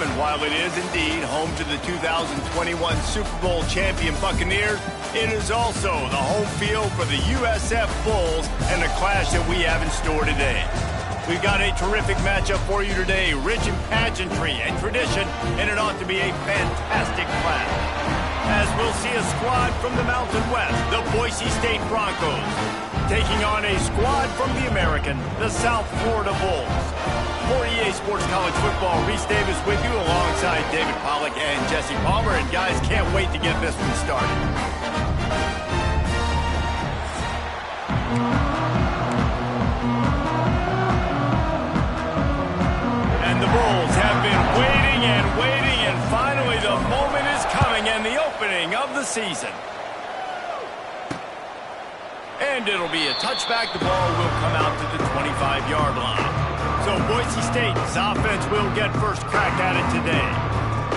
and while it is indeed home to the 2021 Super Bowl champion Buccaneers, it is also the home field for the USF Bulls and the clash that we have in store today. We've got a terrific matchup for you today, rich in pageantry and tradition, and it ought to be a fantastic clash. As we'll see a squad from the Mountain West, the Boise State Broncos, taking on a squad from the American, the South Florida Bulls. For EA Sports College Football, Reese Davis with you alongside David Pollack and Jesse Palmer. And guys, can't wait to get this one started. And the Bulls have been waiting, and finally the moment is coming and the opening of the season. And it'll be a touchback. The ball will come out to the 25-yard line. So Boise State's offense will get first crack at it today.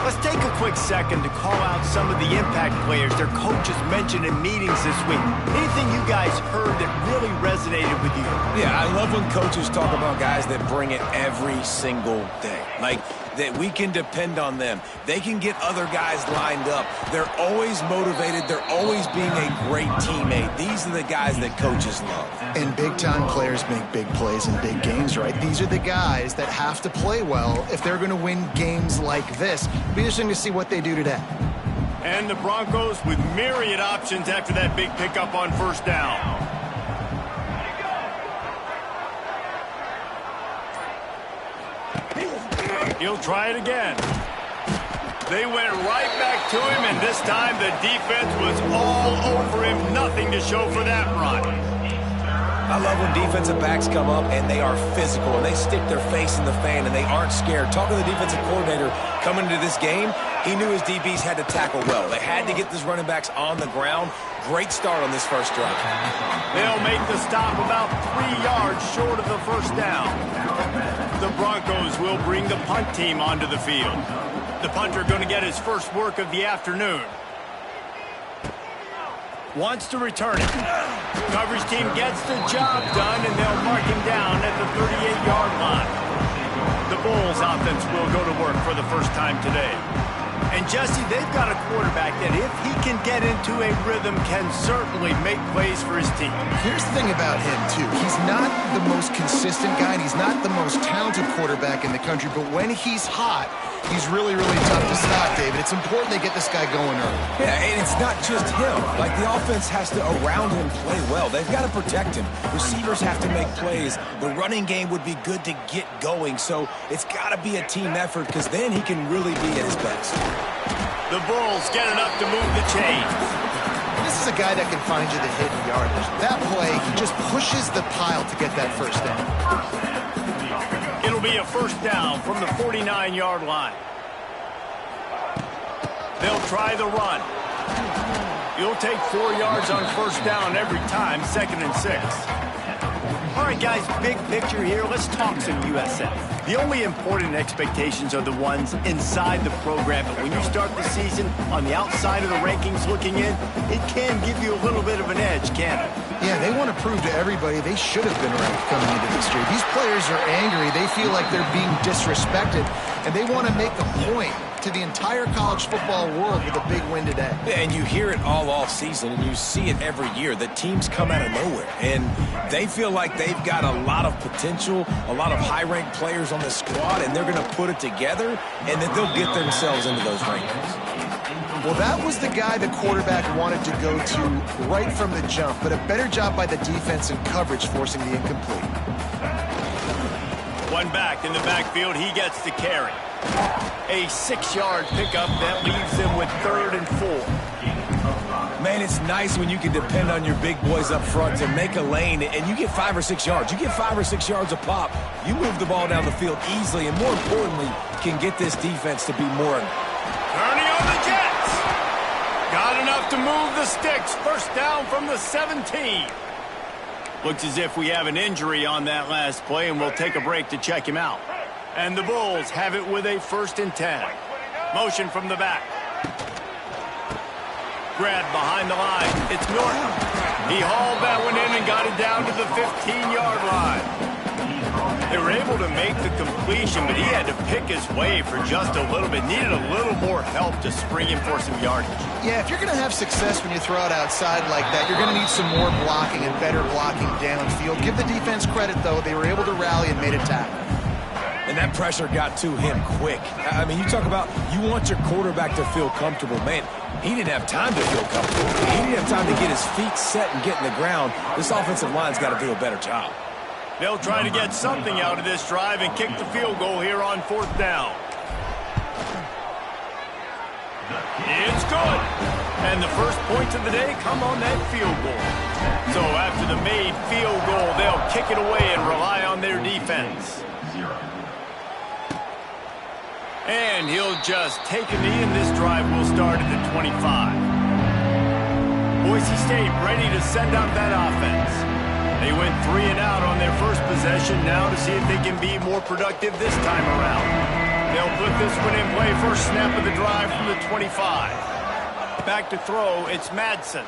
Let's take a quick second to call out some of the impact players their coaches mentioned in meetings this week. Anything you guys heard that really resonated with you? Yeah, I love when coaches talk about guys that bring it every single day. Like, that we can depend on them. They can get other guys lined up. They're always motivated. They're always being a great teammate. These are the guys that coaches love. And big-time players make big plays in big games, right? These are the guys that have to play well if they're going to win games like this. It'll be interesting to see what they do today. And the Broncos with myriad options after that big pickup on first down. He'll try it again. They went right back to him, and this time the defense was all over him. Nothing to show for that run. I love when defensive backs come up and they are physical and they stick their face in the fan and they aren't scared. Talking to the defensive coordinator coming into this game, he knew his DBs had to tackle well. They had to get these running backs on the ground. Great start on this first drive. They'll make the stop about 3 yards short of the first down. The Broncos will bring the punt team onto the field. The punter going to get his first work of the afternoon. Wants to return it. Coverage team gets the job done, and they'll mark him down at the 38-yard line. The Bulls offense will go to work for the first time today. And Jesse, they've got a quarterback that if he can get into a rhythm can certainly make plays for his team. Here's the thing about him, too. He's not the most consistent guy, and he's not the most talented quarterback in the country, but when he's hot, he's really, really tough to stop, David. It's important they get this guy going early. Yeah, and it's not just him. Like, the offense has to, around him, play well. They've got to protect him. Receivers have to make plays. The running game would be good to get going, so it's got to be a team effort because then he can really be at his best. The Bulls get enough to move the chains. This is a guy that can find you the hidden yardage. That play, he just pushes the pile to get that first down. It'll be a first down from the 49-yard line. They'll try the run. You'll take 4 yards on first down every time, 2nd and 6. All right, guys, big picture here. Let's talk some USF. The only important expectations are the ones inside the program, but when you start the season on the outside of the rankings looking in, it can give you a little bit of an edge, can't it? Yeah, they want to prove to everybody they should have been ranked coming into this year. These players are angry. They feel like they're being disrespected, and they want to make a point to the entire college football world with a big win today. Yeah, and you hear it all season, and you see it every year. The teams come out of nowhere, and they feel like they've got a lot of potential, a lot of high-ranked players on the squad, and they're going to put it together, and then they'll get themselves into those rankings. Well, that was the guy the quarterback wanted to go to right from the jump, but a better job by the defense and coverage forcing the incomplete. One back in the backfield, he gets the carry. A 6-yard pickup that leaves them with 3rd and 4. Man, it's nice when you can depend on your big boys up front to make a lane, and you get 5 or 6 yards. You get 5 or 6 yards a pop. You move the ball down the field easily, and more importantly, can get this defense to be more. Turning on the Jets. Got enough to move the sticks. First down from the 17. Looks as if we have an injury on that last play, and we'll take a break to check him out. And the Bulls have it with a 1st and 10. Motion from the back. Grab behind the line. It's Norton. He hauled that one in and got it down to the 15-yard line. They were able to make the completion, but he had to pick his way for just a little bit. Needed a little more help to spring him for some yardage. Yeah, if you're going to have success when you throw it outside like that, you're going to need some more blocking and better blocking downfield. Give the defense credit, though. They were able to rally and made a tackle. And that pressure got to him quick. I mean, you talk about you want your quarterback to feel comfortable. Man, he didn't have time to feel comfortable. He didn't have time to get his feet set and get in the ground. This offensive line's got to do a better job. They'll try to get something out of this drive and kick the field goal here on 4th down. It's good. And the first points of the day come on that field goal. So after the made field goal, they'll kick it away and rely on their defense. And he'll just take a knee, and this drive will start at the 25. Boise State ready to send out that offense. They went 3 and out on their first possession, now to see if they can be more productive this time around. They'll put this one in play, first snap of the drive from the 25. Back to throw, it's Madsen.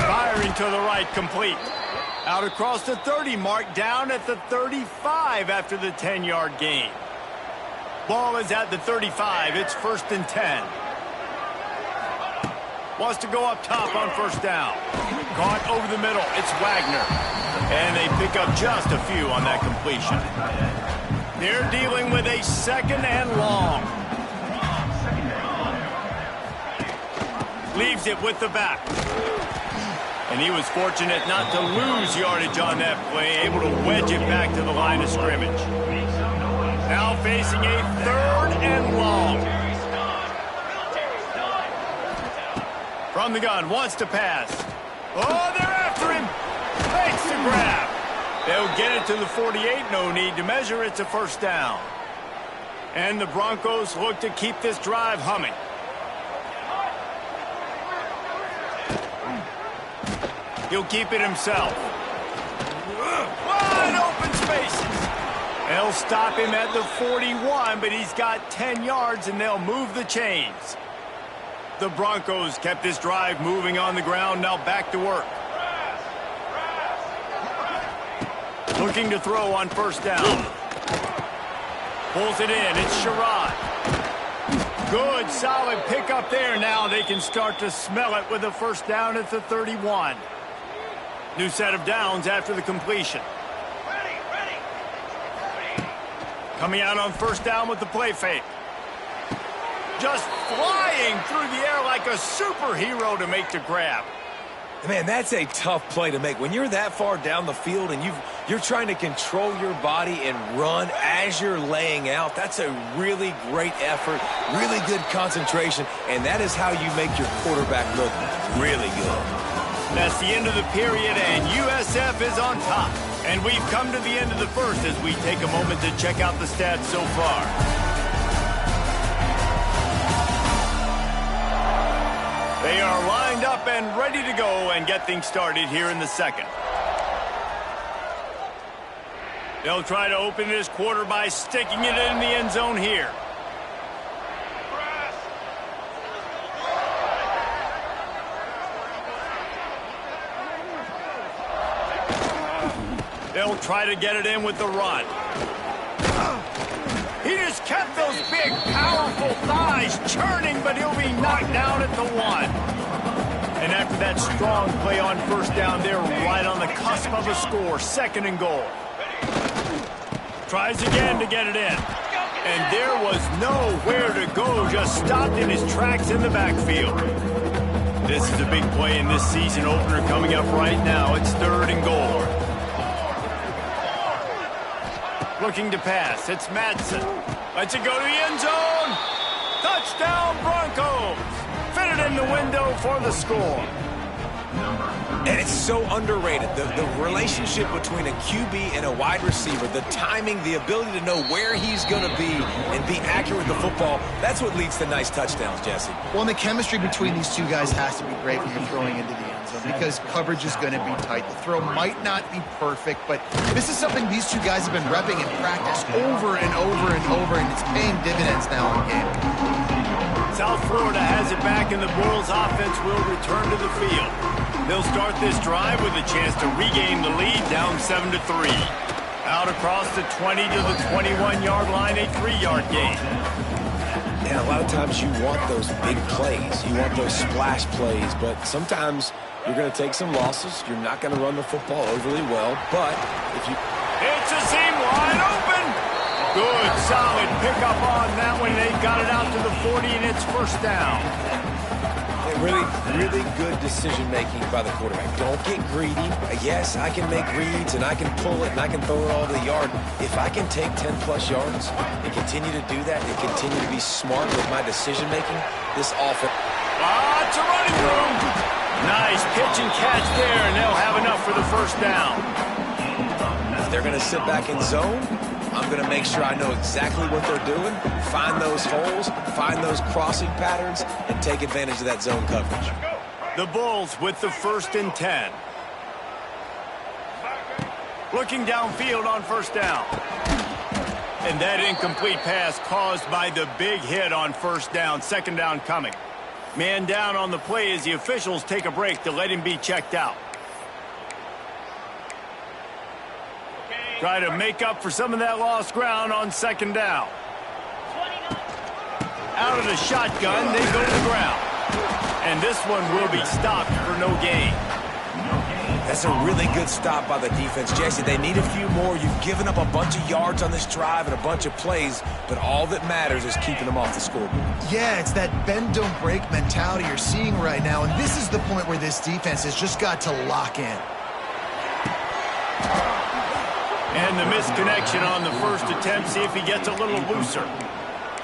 Firing to the right, complete. Out across the 30 mark, down at the 35 after the 10-yard gain. Ball is at the 35. It's 1st and 10. Wants to go up top on 1st down. Caught over the middle. It's Wagner. And they pick up just a few on that completion. They're dealing with a 2nd and long. Leaves it with the back. And he was fortunate not to lose yardage on that play, able to wedge it back to the line of scrimmage. Now facing a 3rd and long. From the gun, wants to pass. Oh, they're after him. Makes the grab. They'll get it to the 48. No need to measure. It's a 1st down. And the Broncos look to keep this drive humming. He'll keep it himself. Wide open spaces. They'll stop him at the 41, but he's got 10 yards, and they'll move the chains. The Broncos kept this drive moving on the ground, now back to work. Looking to throw on 1st down. Pulls it in, it's Sherrod. Good, solid pickup there. Now they can start to smell it with a 1st down at the 31. New set of downs after the completion. Coming out on 1st down with the play fake. Just flying through the air like a superhero to make the grab. Man, that's a tough play to make. When you're that far down the field and you're trying to control your body and run as you're laying out, that's a really great effort, really good concentration, and that is how you make your quarterback look really good. That's the end of the period, and USF is on top. And we've come to the end of the first as we take a moment to check out the stats so far. They are lined up and ready to go and get things started here in the second. They'll try to open this quarter by sticking it in the end zone here. They'll try to get it in with the run. He just kept those big, powerful thighs churning, but he'll be knocked down at the 1. And after that strong play on 1st down, they're right on the cusp of a score. 2nd and goal. Tries again to get it in. And there was nowhere to go, just stopped in his tracks in the backfield. This is a big play in this season opener coming up right now. It's 3rd and goal. Looking to pass. It's Madsen. Lets it go to the end zone. Touchdown, Broncos. Fitted in the window for the score. And it's so underrated. The relationship between a QB and a wide receiver, the timing, the ability to know where he's going to be and be accurate with the football, that's what leads to nice touchdowns, Jesse. Well, and the chemistry between these two guys has to be great when you're throwing into the end zone because coverage is going to be tight. The throw might not be perfect, but this is something these two guys have been repping in practice over and over and over, and it's paying dividends now in the game. South Florida has it back, and the Bulls offense will return to the field. They'll start this drive with a chance to regain the lead, down 7-3. Out across the 20 to the 21-yard line, a 3-yard gain. And a lot of times you want those big plays. You want those splash plays, but sometimes you're going to take some losses. You're not going to run the football overly well, but if you... It's a seam wide open. Good, solid pickup on that one. They got it out to the 40, and it's first down. Really, really good decision-making by the quarterback. Don't get greedy. Yes, I can make reads, and I can pull it, and I can throw it all over the yard. If I can take 10-plus yards and continue to do that and continue to be smart with my decision-making, this offense... It's a running room. Nice pitch and catch there, and they'll have enough for the first down. If they're going to sit back in zone, I'm going to make sure I know exactly what they're doing, find those holes, find those crossing patterns, and take advantage of that zone coverage. The Bulls with the 1st and 10. Looking downfield on first down. And that incomplete pass caused by the big hit on first down. Second down coming. Man down on the play as the officials take a break to let him be checked out. Try to make up for some of that lost ground on second down. Out of the shotgun, they go to the ground. And this one will be stopped for no gain. That's a really good stop by the defense, Jesse. They need a few more. You've given up a bunch of yards on this drive and a bunch of plays, but all that matters is keeping them off the scoreboard. Yeah, it's that bend, don't break mentality you're seeing right now, and this is the point where this defense has just got to lock in. And the misconnection on the first attempt. See if he gets a little looser.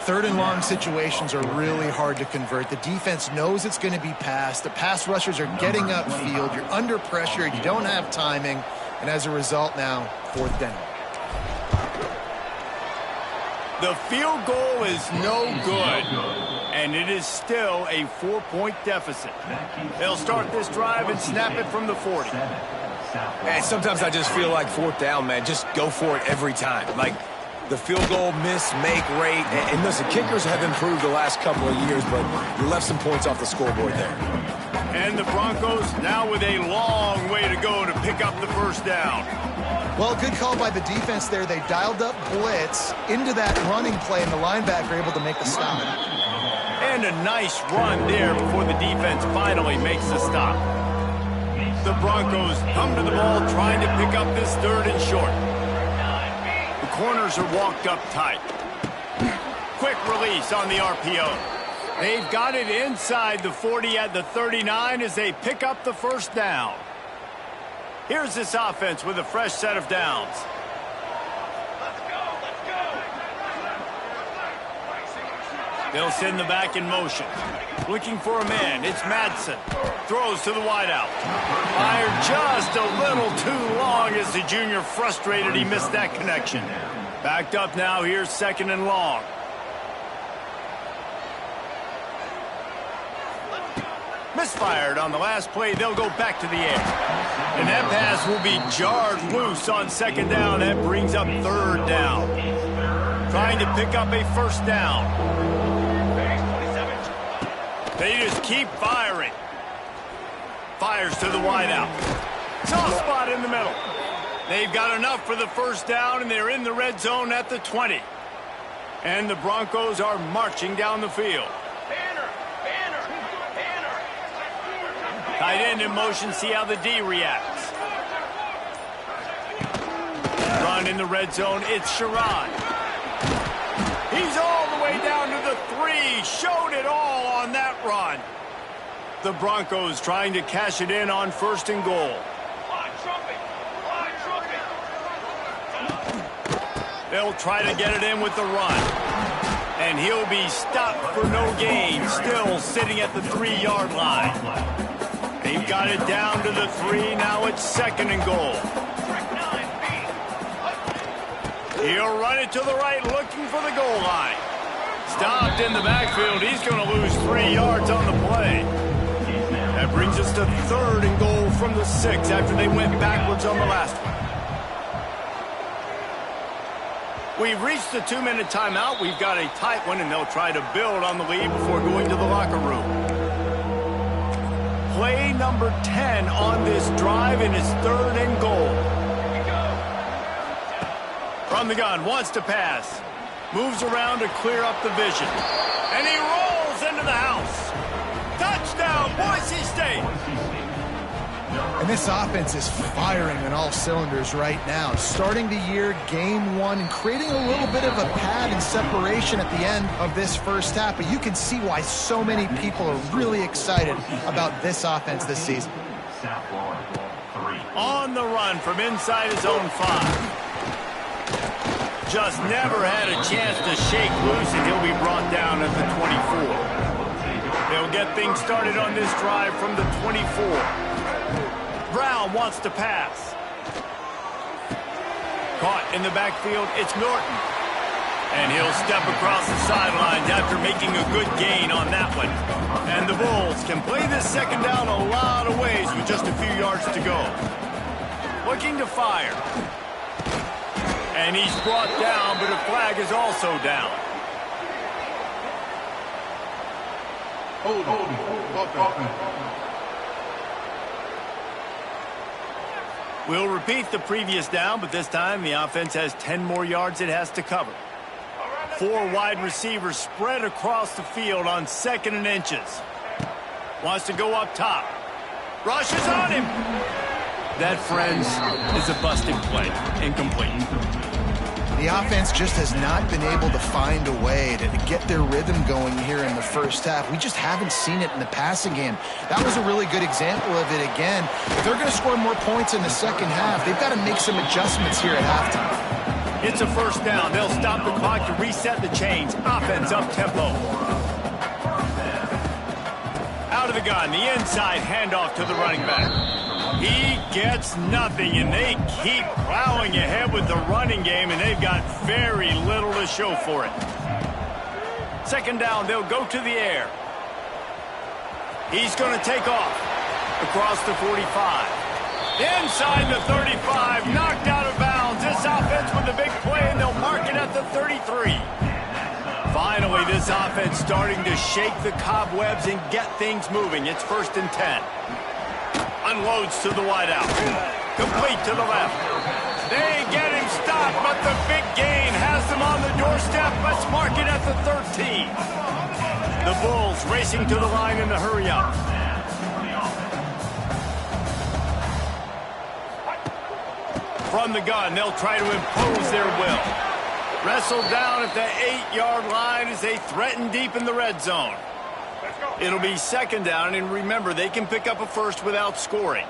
3rd and long situations are really hard to convert. The defense knows it's going to be passed. The pass rushers are getting upfield. You're under pressure. You don't have timing. And as a result now, 4th down. The field goal is no good. And it is still a 4-point deficit. They'll start this drive and snap it from the 40. And sometimes I just feel like 4th down, man. Just go for it every time. Like the field goal miss, make rate. And listen, kickers have improved the last couple of years, but you left some points off the scoreboard there. And the Broncos now with a long way to go to pick up the first down. Well, good call by the defense there. They dialed up blitz into that running play, and the linebacker able to make the stop. And a nice run there before the defense finally makes the stop. The Broncos come to the ball trying to pick up this 3rd and short. The corners are walked up tight. Quick release on the RPO. They've got it inside the 40 at the 39 as they pick up the first down. Here's this offense with a fresh set of downs. They'll send the back in motion. Looking for a man. It's Madsen. Throws to the wideout. Fired just a little too long as the junior frustrated he missed that connection. Backed up now. Here's 2nd and long. Misfired on the last play. They'll go back to the air. And that pass will be jarred loose on 2nd down. That brings up 3rd down. Trying to pick up a first down. They just keep firing. Fires to the wideout. Soft spot in the middle. They've got enough for the first down, and they're in the red zone at the 20. And the Broncos are marching down the field. Tight end in motion, see how the D reacts. Run in the red zone, it's Sherrod. He's all the way down to the 3. Showed it all on that run. The Broncos trying to cash it in on 1st and goal. They'll try to get it in with the run. And he'll be stopped for no gain. Still sitting at the 3-yard line. They've got it down to the 3. Now it's 2nd and goal. He'll run it to the right, looking for the goal line. Stopped in the backfield. He's going to lose 3 yards on the play. That brings us to 3rd and goal from the 6 after they went backwards on the last one. We've reached the 2-minute timeout. We've got a tight one, and they'll try to build on the lead before going to the locker room. Play number 10 on this drive, and it's 3rd and goal. From the gun, wants to pass. Moves around to clear up the vision. And he rolls into the house. Touchdown, Boise State. And this offense is firing on all cylinders right now. Starting the year, game one, and creating a little bit of a pad and separation at the end of this first half. But you can see why so many people are really excited about this offense this season. On the run from inside his own 5. Just never had a chance to shake loose, and he'll be brought down at the 24. They'll get things started on this drive from the 24. Brown wants to pass. Caught in the backfield, it's Norton. And he'll step across the sidelines after making a good gain on that one. And the Bulls can play this second down a lot of ways with just a few yards to go. Looking to fire. And he's brought down, but a flag is also down. We'll repeat the previous down, but this time the offense has 10 more yards it has to cover. 4 wide receivers spread across the field on 2nd and inches. Wants to go up top. Rushes on him. That, friends, is a busted play. Incomplete. The offense just has not been able to find a way to get their rhythm going here in the first half. We just haven't seen it in the passing game. That was a really good example of it again. If they're going to score more points in the second half, they've got to make some adjustments here at halftime. It's a first down. They'll stop the clock to reset the chains. Offense up tempo. Out of the gun, the inside handoff to the running back. He gets nothing, and they keep plowing ahead with the running game, and they've got very little to show for it. Second down, they'll go to the air. He's going to take off across the 45. Inside the 35, knocked out of bounds. This offense with a big play, and they'll mark it at the 33. Finally, this offense starting to shake the cobwebs and get things moving. It's 1st and 10. Unloads to the wideout. Complete to the left. They get him stopped, but the big gain has them on the doorstep. Let's mark it at the 13. The Bulls racing to the line in the hurry up. From the gun, they'll try to impose their will. Wrestled down at the 8-yard line as they threaten deep in the red zone. It'll be second down, and remember, they can pick up a first without scoring.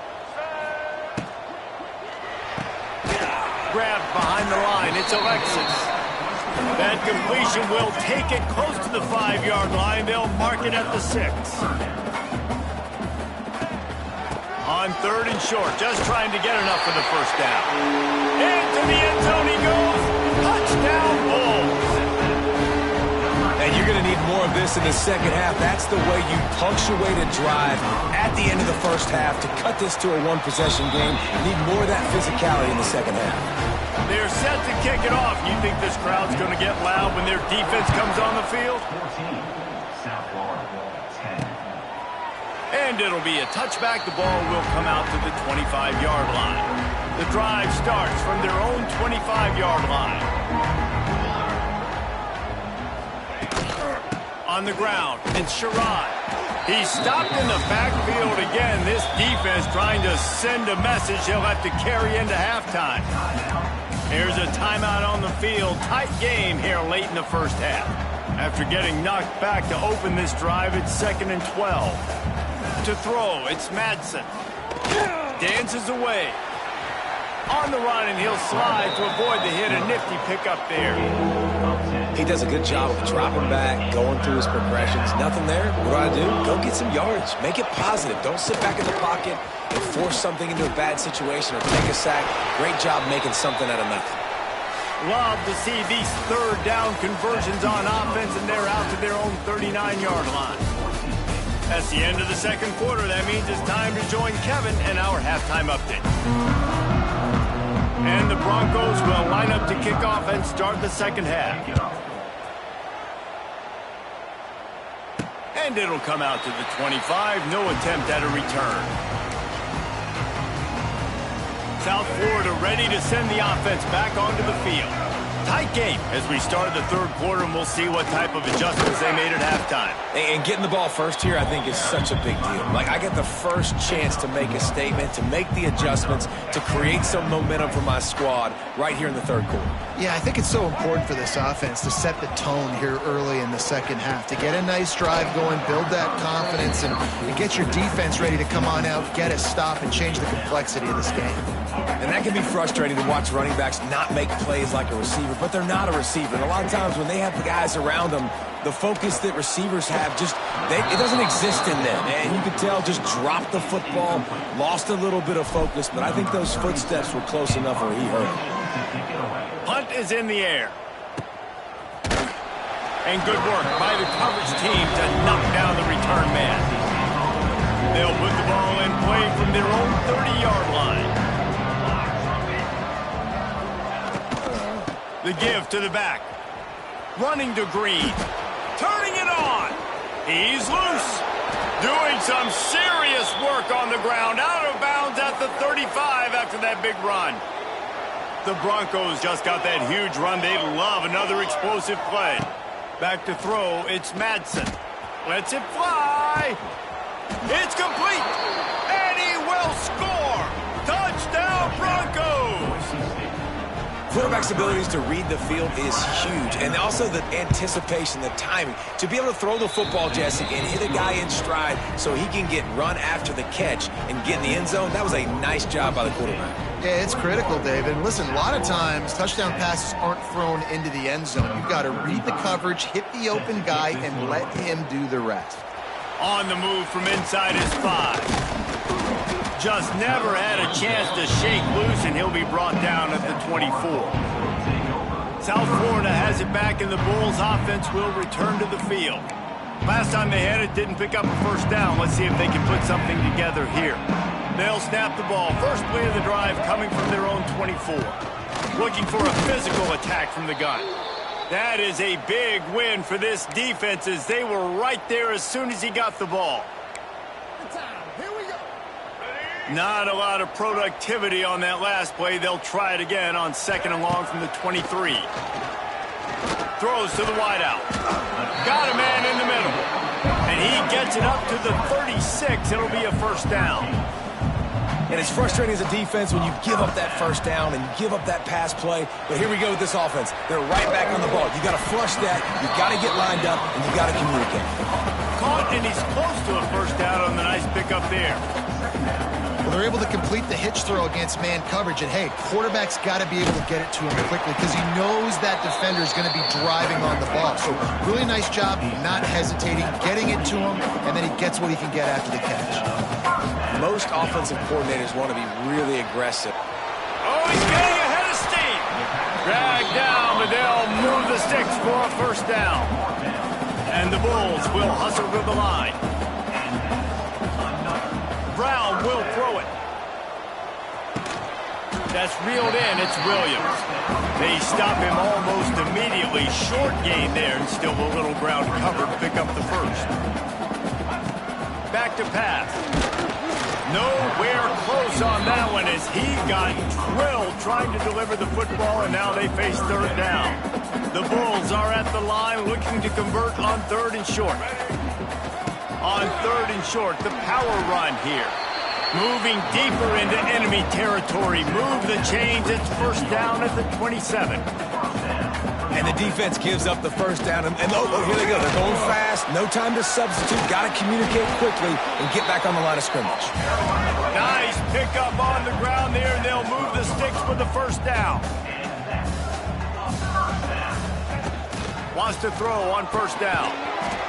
Grabbed behind the line, it's Alexis. That completion will take it close to the 5-yard line. They'll mark it at the 6. On 3rd and short, just trying to get enough for the first down. Into the end zone he goes. Touchdown, Bulls. And you're going to need more of this in the second half. That's the way you punctuate a drive at the end of the first half to cut this to a one-possession game. You need more of that physicality in the second half. They're set to kick it off. You think this crowd's going to get loud when their defense comes on the field? And it'll be a touchback. The ball will come out to the 25-yard line. The drive starts from their own 25-yard line. On the ground, it's Sherrod. He's stopped in the backfield again. This defense trying to send a message he'll have to carry into halftime. Here's a timeout on the field. Tight game here late in the first half. After getting knocked back to open this drive, it's 2nd and 12. To throw, it's Madsen. Dances away. On the run, and he'll slide to avoid the hit. A nifty pickup there. He does a good job of dropping back, going through his progressions. Nothing there. What do? Go get some yardage. Make it positive. Don't sit back in the pocket and force something into a bad situation or take a sack. Great job making something out of nothing. Love to see these 3rd down conversions on offense, and they're out to their own 39-yard line. That's the end of the second quarter. That means it's time to join Kevin and our halftime update. And the Broncos will line up to kick off and start the second half. And it'll come out to the 25. No attempt at a return. South Florida ready to send the offense back onto the field. Tight game as we start the third quarter, and we'll see what type of adjustments they made at halftime. And getting the ball first here, I think, is such a big deal. Like, I get the first chance to make a statement, to make the adjustments, to create some momentum for my squad right here in the third quarter. Yeah, I think it's so important for this offense to set the tone here early in the second half, to get a nice drive going, build that confidence, and get your defense ready to come on out, get a stop, and change the complexity of this game. And that can be frustrating to watch running backs not make plays like a receiver, but they're not a receiver. And a lot of times when they have the guys around them, the focus that receivers have it doesn't exist in them. And you could tell just dropped the football, lost a little bit of focus, but I think those footsteps were close enough where he heard it. Punt is in the air. And good work by the coverage team to knock down the return man. They'll put the ball in play from their own 30-yard line. The give to the back. Running to Green. Turning it on. He's loose. Doing some serious work on the ground. Out of bounds at the 35 after that big run. The Broncos just got that huge run. They love another explosive play. Back to throw. It's Madsen. Lets it fly. It's complete. And he will score. Touchdown Broncos. Quarterback's abilities to read the field is huge, and also the anticipation, the timing. To be able to throw the football, Jesse, and hit a guy in stride so he can get run after the catch and get in the end zone, that was a nice job by the quarterback. Yeah, it's critical, David. Listen, a lot of times touchdown passes aren't thrown into the end zone. You've got to read the coverage, hit the open guy, and let him do the rest. On the move from inside his 5. Just never had a chance to shake loose, and he'll be brought down at the 24. South Florida has it back, and the Bulls offense will return to the field. Last time they had it, didn't pick up a first down. Let's see if they can put something together here. They'll snap the ball. First play of the drive coming from their own 24. Looking for a physical attack from the gun. That is a big win for this defense, as they were right there as soon as he got the ball. Not a lot of productivity on that last play. They'll try it again on second and long from the 23. Throws to the wideout. Got a man in the middle. And he gets it up to the 36. It'll be a first down. And it's frustrating as a defense when you give up that first down and you give up that pass play. But here we go with this offense. They're right back on the ball. You got to flush that. You got to get lined up, and you got to communicate. Caught, and he's close to a first down on the nice pickup there. Well, they're able to complete the hitch throw against man coverage, and hey, quarterback's got to be able to get it to him quickly because he knows that defender is going to be driving on the ball. So really nice job not hesitating, getting it to him, and then he gets what he can get after the catch. Most offensive coordinators want to be really aggressive. Oh, he's getting ahead of steam. Dragged down, but they'll move the sticks for a first down. And the Bulls will hustle to the line. Brown will throw it. That's reeled in. It's Williams. They stop him almost immediately. Short gain there, and still a little ground cover to pick up the first. Back to pass. Nowhere close on that one as he got drilled trying to deliver the football, and now they face third down. The Bulls are at the line looking to convert on third and short. On third and short, the power run here. Moving deeper into enemy territory. Move the chains. It's first down at the 27. And the defense gives up the first down. And oh, here they go. They're going fast. No time to substitute. Got to communicate quickly and get back on the line of scrimmage. Nice pickup on the ground there, and they'll move the sticks for the first down. Wants to throw on first down.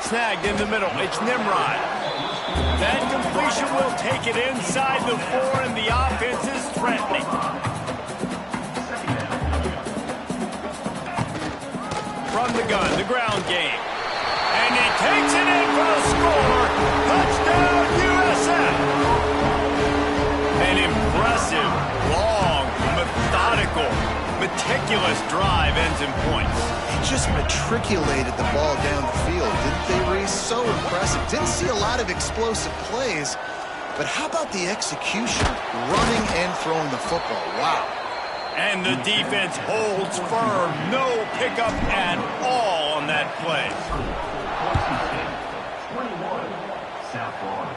Snagged in the middle. It's Nimrod. That completion will take it inside the 4, and the offense is threatening. From the gun, the ground game. And he takes it in for the score. Touchdown, USF. An impressive, long, methodical, meticulous drive ends in points. They just matriculated the ball down the field, didn't they, Reese? So impressive. Didn't see a lot of explosive plays, but how about the execution, running and throwing the football? Wow. And the defense holds firm. No pickup at all on that play. 21. South Florida,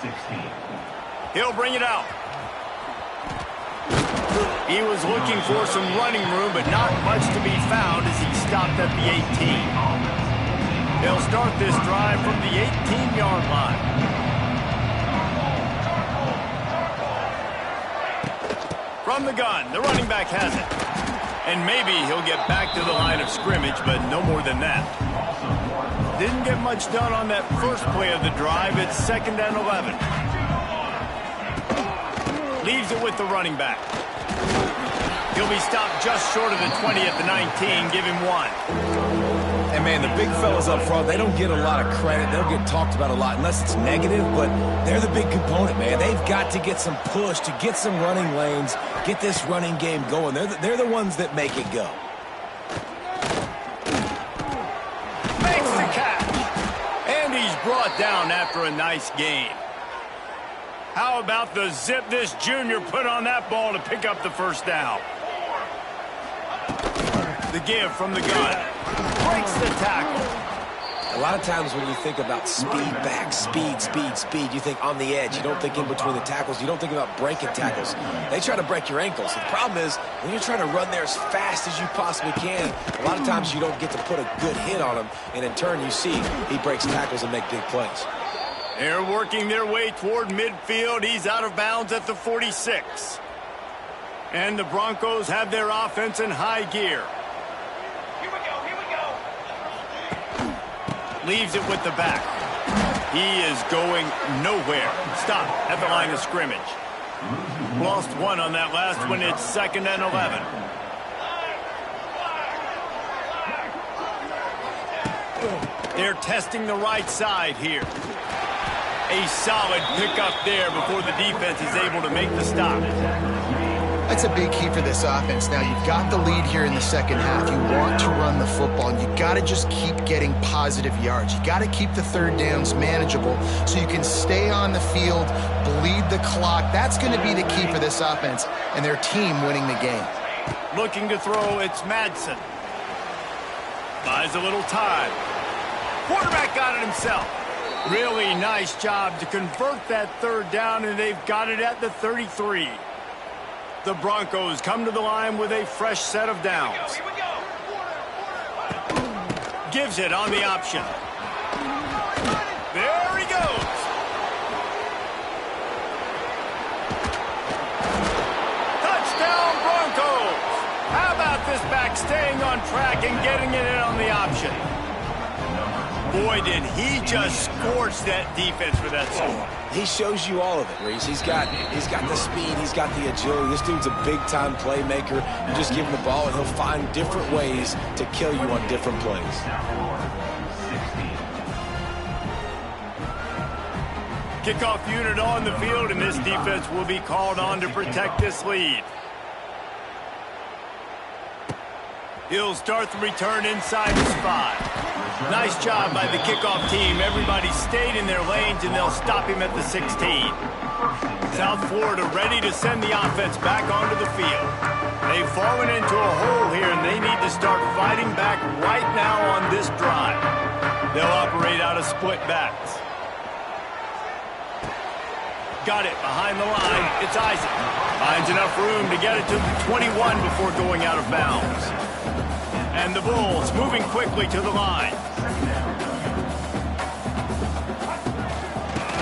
16. He'll bring it out. He was looking for some running room, but not much to be found as he stopped at the 18. They'll start this drive from the 18-yard line. From the gun, the running back has it. And maybe he'll get back to the line of scrimmage, but no more than that. Didn't get much done on that first play of the drive. It's 2nd and 11. Leaves it with the running back. He'll be stopped just short of the 20 at the 19. Give him 1. And, man, the big fellas up front, they don't get a lot of credit. They'll get talked about a lot unless it's negative, but they're the big component, man. They've got to get some push, to get some running lanes, get this running game going. They're the ones that make it go. Makes the catch. And he's brought down after a nice gain. How about the zip this junior put on that ball to pick up the first down? The give from the gun. Breaks the tackle. A lot of times when you think about speed back, speed, you think on the edge. You don't think in between the tackles. You don't think about breaking tackles. They try to break your ankles. The problem is when you're trying to run there as fast as you possibly can, a lot of times you don't get to put a good hit on him, and in turn you see he breaks tackles and make big plays. They're working their way toward midfield. He's out of bounds at the 46. And the Broncos have their offense in high gear. Leaves it with the back. He is going nowhere. Stop at the line of scrimmage. Lost 1 on that last one. It's 2nd and 11. They're testing the right side here. A solid pickup there before the defense is able to make the stop. That's a big key for this offense. Now, you've got the lead here in the second half. You want to run the football, and you got to just keep getting positive yards. You got to keep the third downs manageable so you can stay on the field, bleed the clock. That's going to be the key for this offense and their team winning the game. Looking to throw, it's Madsen. Buys a little time. Quarterback got it himself. Really nice job to convert that third down, and they've got it at the 33. The Broncos come to the line with a fresh set of downs. Here we go. Gives it on the option. There he goes. Touchdown, Broncos. How about this back staying on track and getting it in on the option? Boy, did he just scorch that defense for that score. He shows you all of it, Reese. He's got the speed, he's got the agility. This dude's a big-time playmaker. You just give him the ball, and he'll find different ways to kill you on different plays. Kickoff unit on the field, and this defense will be called on to protect this lead. He'll start the return inside his 5. Nice job by the kickoff team. Everybody stayed in their lanes, and they'll stop him at the 16. South Florida ready to send the offense back onto the field. They've fallen into a hole here, and they need to start fighting back right now on this drive. They'll operate out of split backs. Got it behind the line. It's Isaac. Finds enough room to get it to the 21 before going out of bounds. And the Bulls moving quickly to the line.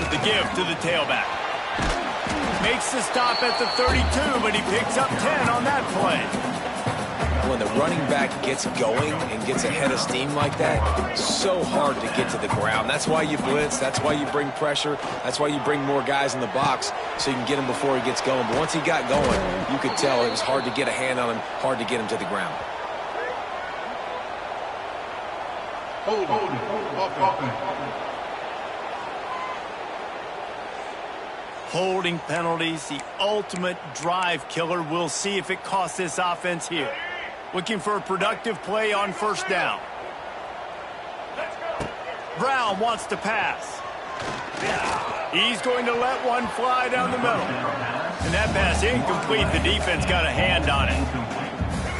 The give to the tailback. Makes the stop at the 32, but he picks up 10 on that play. When the running back gets going and gets ahead of steam like that, it's so hard to get to the ground. That's why you blitz. That's why you bring pressure. That's why you bring more guys in the box so you can get him before he gets going. But once he got going, you could tell it was hard to get a hand on him, hard to get him to the ground. Holding penalties, the ultimate drive killer. We'll see if it costs this offense here. Looking for a productive play on first down. Brown wants to pass. He's going to let one fly down the middle. And that pass incomplete. The defense got a hand on it.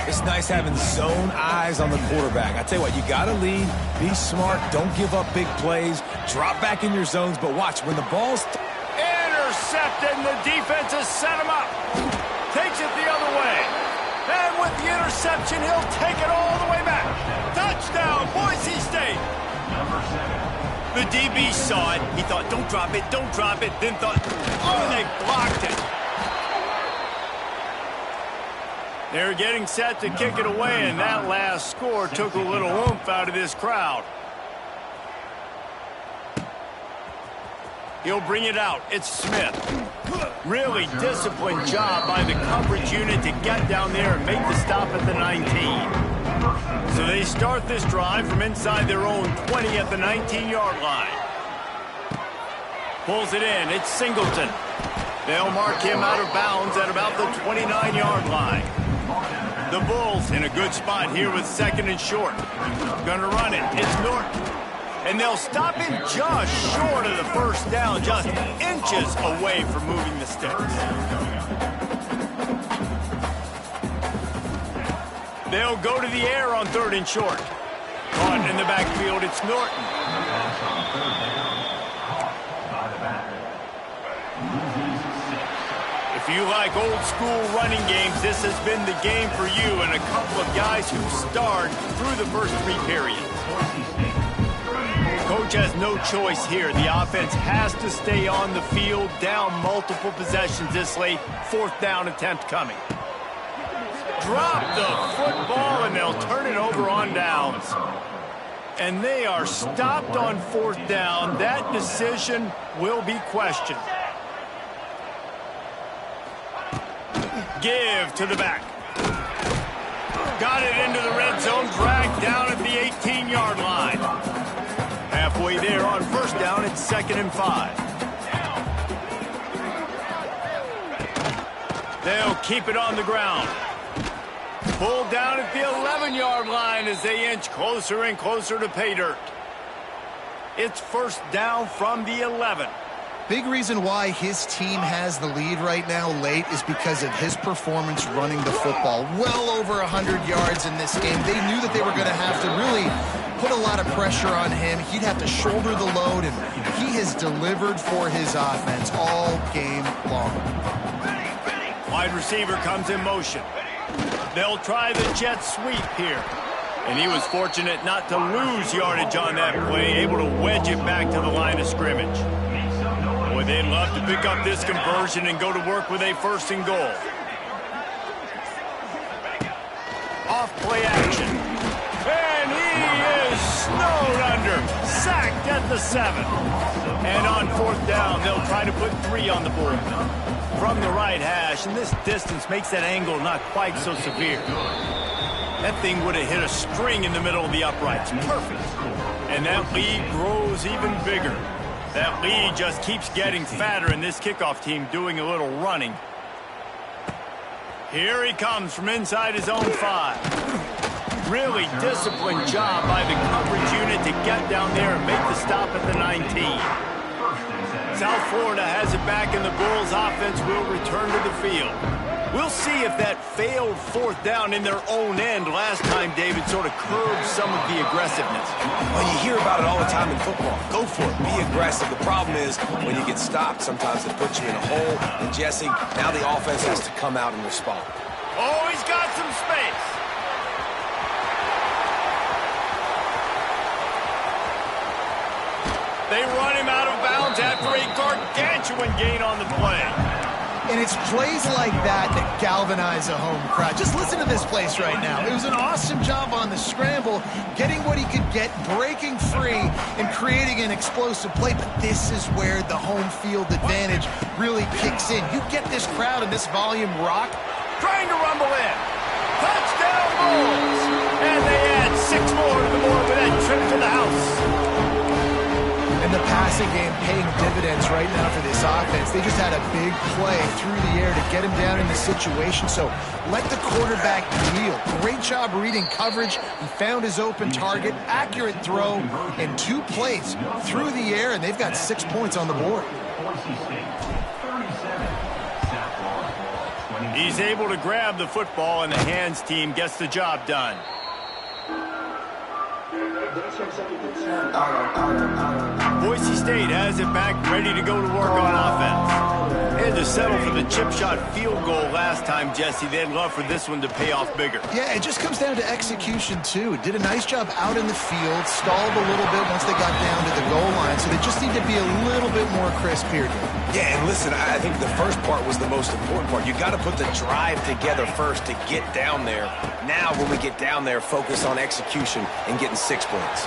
It's nice having zone eyes on the quarterback. I tell you what, you got to lead, be smart, don't give up big plays, drop back in your zones, but watch, when the ball's... Intercepted, and the defense has set him up. Takes it the other way. And with the interception, he'll take it all the way back. Touchdown, Boise State. The DB saw it. He thought, don't drop it, don't drop it. Then thought, oh, they blocked it. They're getting set to kick it away, and that last score took a little oomph out of this crowd. He'll bring it out. It's Smith. Really disciplined job by the coverage unit to get down there and make the stop at the 19. So they start this drive from inside their own 20 at the 19-yard line. Pulls it in. It's Singleton. They'll mark him out of bounds at about the 29-yard line. The Bulls in a good spot here with second and short. Gonna run it. It's Norton. And they'll stop him just short of the first down, just inches away from moving the sticks. They'll go to the air on third and short. Caught in the backfield, it's Norton. If you like old school running games, this has been the game for you and a couple of guys who starred through the first three periods. Coach has no choice here. The offense has to stay on the field, down multiple possessions this late. Fourth down attempt coming. Drop the football, and they'll turn it over on downs. And they are stopped on fourth down. That decision will be questioned. Give to the back. Got it into the red zone, dragged down at the 18-yard line. Halfway there on first down, it's 2nd and 5. They'll keep it on the ground. Pulled down at the 11-yard line as they inch closer and closer to pay dirt. It's first down from the 11. Big reason why his team has the lead right now late is because of his performance running the football. Well over 100 yards in this game. They knew that they were going to have to really put a lot of pressure on him. He'd have to shoulder the load, and he has delivered for his offense all game long. Wide receiver comes in motion. They'll try the jet sweep here. And he was fortunate not to lose yardage on that play, able to wedge it back to the line of scrimmage. Boy, they'd love to pick up this conversion and go to work with a 1st and goal. Off play action. And he is snowed under. Sacked at the 7. And on fourth down, they'll try to put 3 on the board. From the right hash, and this distance makes that angle not quite so severe. That thing would have hit a string in the middle of the uprights. Perfect. And that lead grows even bigger. That lead just keeps getting fatter, and this kickoff team doing a little running. Here he comes from inside his own 5. Really disciplined job by the coverage unit to get down there and make the stop at the 19. South Florida has it back, and the Bulls offense will return to the field. We'll see if that failed fourth down in their own end last time, David, sort of curbed some of the aggressiveness. Well, you hear about it all the time in football. Go for it. Be aggressive. The problem is when you get stopped, sometimes it puts you in a hole. And, Jesse, now the offense has to come out and respond. Oh, he's got some space. They run him out of bounds after a gargantuan gain on the play. And it's plays like that that galvanize a home crowd. Just listen to this place right now. It was an awesome job on the scramble, getting what he could get, breaking free, and creating an explosive play. But this is where the home field advantage really kicks in. You get this crowd and this volume rock. Trying to rumble in. Touchdown Bulls! And they add 6 more to the board with that trip to the house. And the passing game paying dividends right now for this offense. They just had a big play through the air to get him down in the situation. So let the quarterback deal. Great job reading coverage. He found his open target, accurate throw, and 2 plays through the air, and they've got 6 points on the board. He's able to grab the football, and the hands team gets the job done. Boise State has it back, ready to go to work on offense. They had to settle for the chip shot field goal last time, Jesse. They'd love for this one to pay off bigger. Yeah, it just comes down to execution, too. Did a nice job out in the field, stalled a little bit once they got down to the goal line, so they just need to be a little bit more crisp here. Yeah, and listen, I think the first part was the most important part. You got to put the drive together first to get down there. Now, when we get down there, focus on execution and getting 6 points.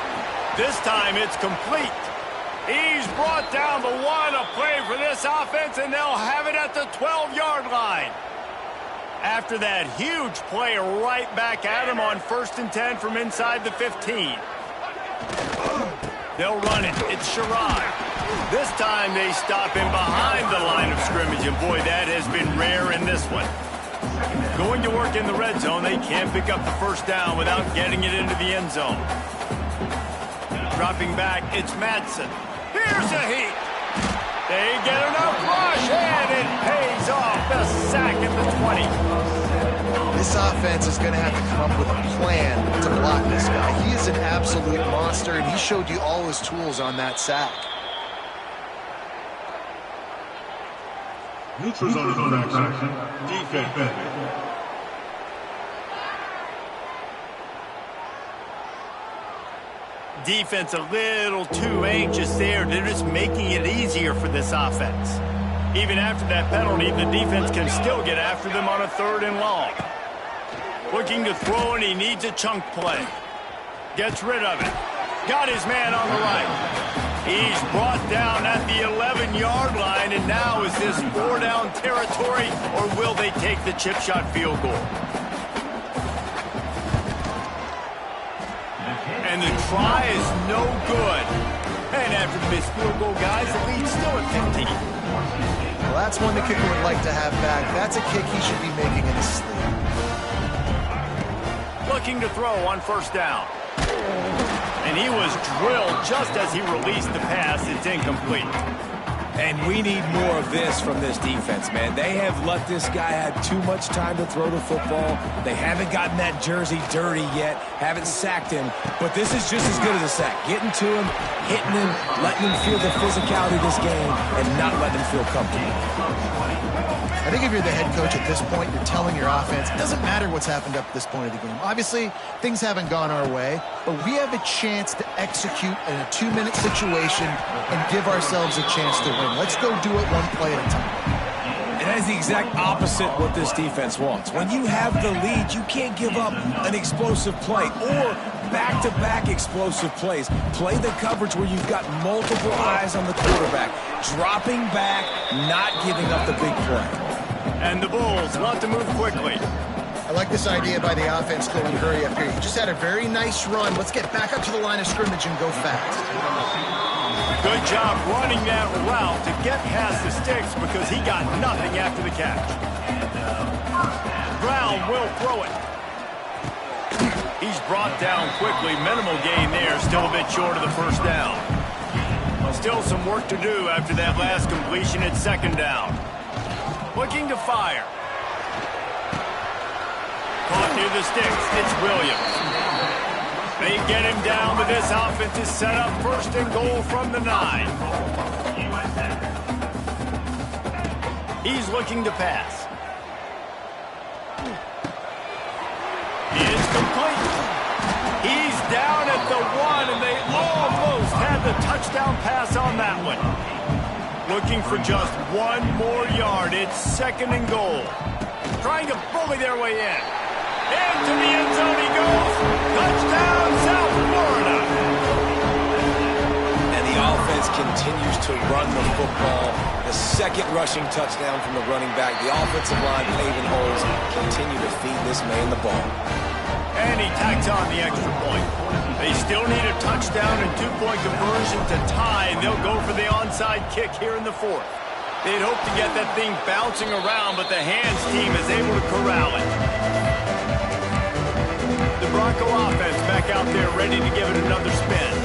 This time it's complete. He's brought down the one, a play for this offense, and they'll have it at the 12-yard line. After that huge play, right back at him on 1st and 10 from inside the 15. They'll run it. It's Sherrod. This time they stop him behind the line of scrimmage, and boy, that has been rare in this one. Going to work in the red zone, they can't pick up the first down without getting it into the end zone. Dropping back, it's Madsen. Here's a heat. They get enough rush, and it pays off. The sack at the 20. This offense is going to have to come up with a plan to block this guy. He is an absolute monster, and he showed you all his tools on that sack. Neutral zone action. Defense. Defense a little too anxious there. They're just making it easier for this offense. Even after that penalty, the defense can still get after them on a 3rd and long. Looking to throw, and he needs a chunk play. Gets rid of it. Got his man on the right. He's brought down at the 11-yard line, and now is this 4-down territory, or will they take the chip shot field goal? And the try is no good. And after the missed field goal, guys, the lead's still at 15. Well, that's one the kicker would like to have back. That's a kick he should be making in his sleep. Looking to throw on 1st down. And he was drilled just as he released the pass. It's incomplete. And we need more of this from this defense, man. They have let this guy have too much time to throw the football. They haven't gotten that jersey dirty yet, haven't sacked him. But this is just as good as a sack. Getting to him, hitting him, letting him feel the physicality of this game, and not letting him feel comfortable. I think if you're the head coach at this point, you're telling your offense, it doesn't matter what's happened up to this point of the game. Obviously, things haven't gone our way, but we have a chance to execute in a 2-minute situation and give ourselves a chance to win. Let's go do it one play at a time. And that is the exact opposite what this defense wants. When you have the lead, you can't give up an explosive play or back-to-back explosive plays. Play the coverage where you've got multiple eyes on the quarterback. Dropping back, not giving up the big play. And the Bulls want to move quickly. I like this idea by the offense going hurry up here. He just had a very nice run. Let's get back up to the line of scrimmage and go fast. Good job running that route to get past the sticks because he got nothing after the catch. Brown will throw it. He's brought down quickly. Minimal gain there. Still a bit short of the 1st down. Still some work to do after that last completion at 2nd down. Looking to fire. Caught near the sticks. It's Williams. They get him down, but this offense is set up 1st and goal from the 9. He's looking to pass. He is complete. He's down at the 1, and they almost had the touchdown pass on that one. Looking for just 1 more yard. It's 2nd and goal. Trying to bully their way in. Into the end zone he goes. Touchdown, South Florida. And the offense continues to run the football. The 2nd rushing touchdown from the running back. The offensive line paving holes. Continue to feed this man the ball. And he tacks on the extra point. They still need a touchdown and 2-point conversion to tie, and they'll go for the onside kick here in the 4th. They'd hope to get that thing bouncing around, but the hands team is able to corral it. The Bronco offense back out there ready to give it another spin.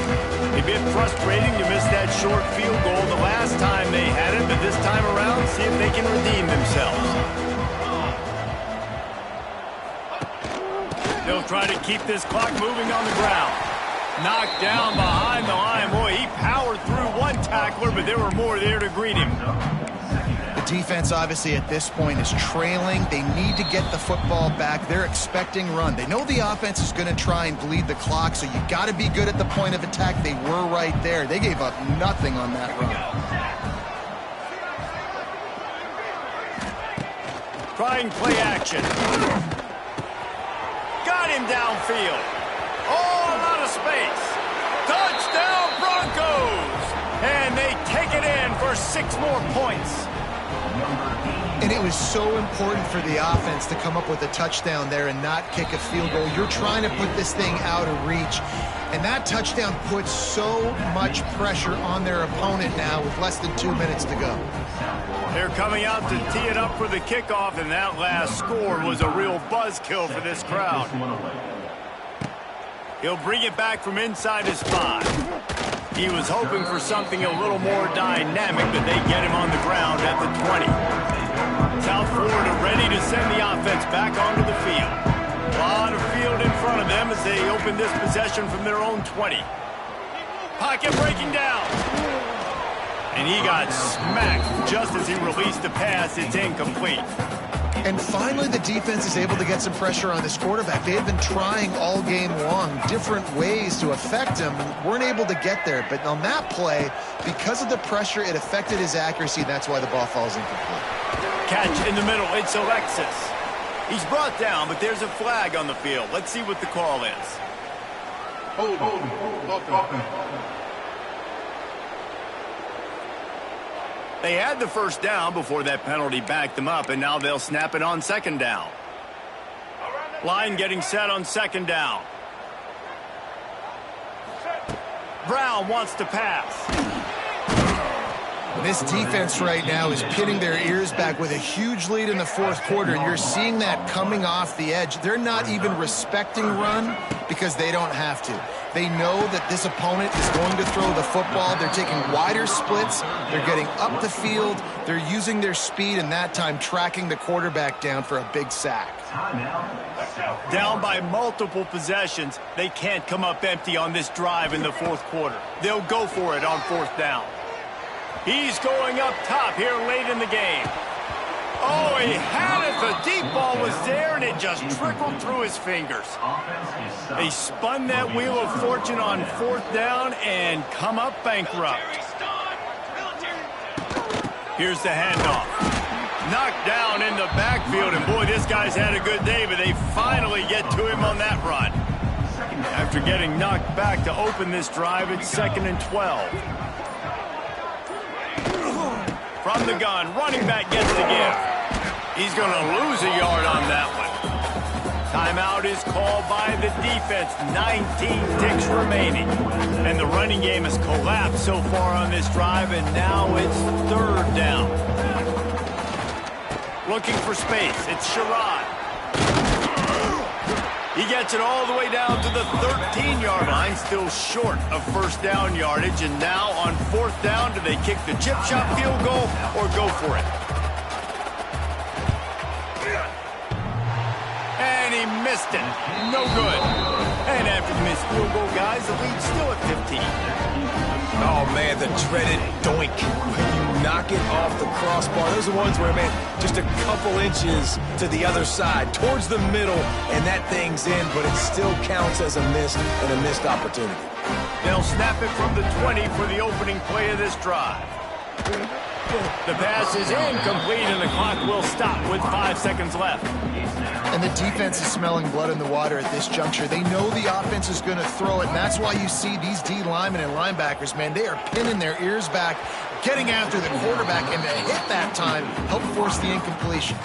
A bit frustrating to miss that short field goal the last time they had it, but this time around, see if they can redeem themselves. They'll try to keep this clock moving on the ground. Knocked down behind the line. Boy, he powered through one tackler, but there were more there to greet him. The defense, obviously, at this point is trailing. They need to get the football back. They're expecting run. They know the offense is going to try and bleed the clock, so you got to be good at the point of attack. They were right there. They gave up nothing on that run. Trying play action. Got him downfield. Oh, a lot of space. Touchdown Broncos! And they take it in for 6 more points. And it was so important for the offense to come up with a touchdown there and not kick a field goal. You're trying to put this thing out of reach. And that touchdown puts so much pressure on their opponent now with less than 2 minutes to go. They're coming out to tee it up for the kickoff, and that last score was a real buzzkill for this crowd. He'll bring it back from inside his 5. He was hoping for something a little more dynamic, but they get him on the ground at the 20. South Florida ready to send the offense back onto the field. A lot of field in front of them as they open this possession from their own 20. Pocket breaking down. And he got smacked just as he released the pass. It's incomplete. And finally, the defense is able to get some pressure on this quarterback. They had been trying all game long different ways to affect him and weren't able to get there. But on that play, because of the pressure, it affected his accuracy. That's why the ball falls incomplete. Catch in the middle. It's Alexis. He's brought down, but there's a flag on the field. Let's see what the call is. Hold on. They had the first down before that penalty backed them up, and now they'll snap it on 2nd down. Line getting set on 2nd down. Brown wants to pass. This defense right now is pinning their ears back with a huge lead in the 4th quarter, and you're seeing that coming off the edge. They're not even respecting run because they don't have to. They know that this opponent is going to throw the football. They're taking wider splits. They're getting up the field. They're using their speed, and that time tracking the quarterback down for a big sack. Down by multiple possessions. They can't come up empty on this drive in the 4th quarter. They'll go for it on 4th down. He's going up top here late in the game. Oh, he had it. The deep ball was there, and it just trickled through his fingers. They spun that wheel of fortune on 4th down and come up bankrupt. Here's the handoff. Knocked down in the backfield, and boy, this guy's had a good day, but they finally get to him on that run. After getting knocked back to open this drive, it's 2nd and 12. From the gun, running back gets the give. He's going to lose a yard on that one. Timeout is called by the defense. 19 ticks remaining. And the running game has collapsed so far on this drive, and now it's 3rd down. Looking for space. It's Sherrod. He gets it all the way down to the 13-yard line, still short of 1st down yardage. And now on 4th down, do they kick the chip shot field goal or go for it? And he missed it. No good. And after the missed field goal, guys, the lead's still at 15. Oh, man, the dreaded doink. When you knock it off the crossbar. Those are ones where, man, just a couple inches to the other side, towards the middle, and that thing's in, but it still counts as a missed and a missed opportunity. They'll snap it from the 20 for the opening play of this drive. The pass is incomplete, and the clock will stop with 5 seconds left. And the defense is smelling blood in the water at this juncture. They know the offense is going to throw it, and that's why you see these D linemen and linebackers, man, they are pinning their ears back, getting after the quarterback, and to hit that time, help force the incompletion.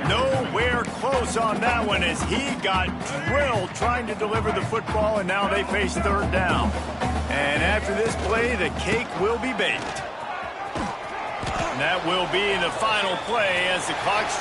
Nowhere close on that one as he got drilled trying to deliver the football, and now they face 3rd down. And after this play, the cake will be baked. And that will be the final play as the clock strikes.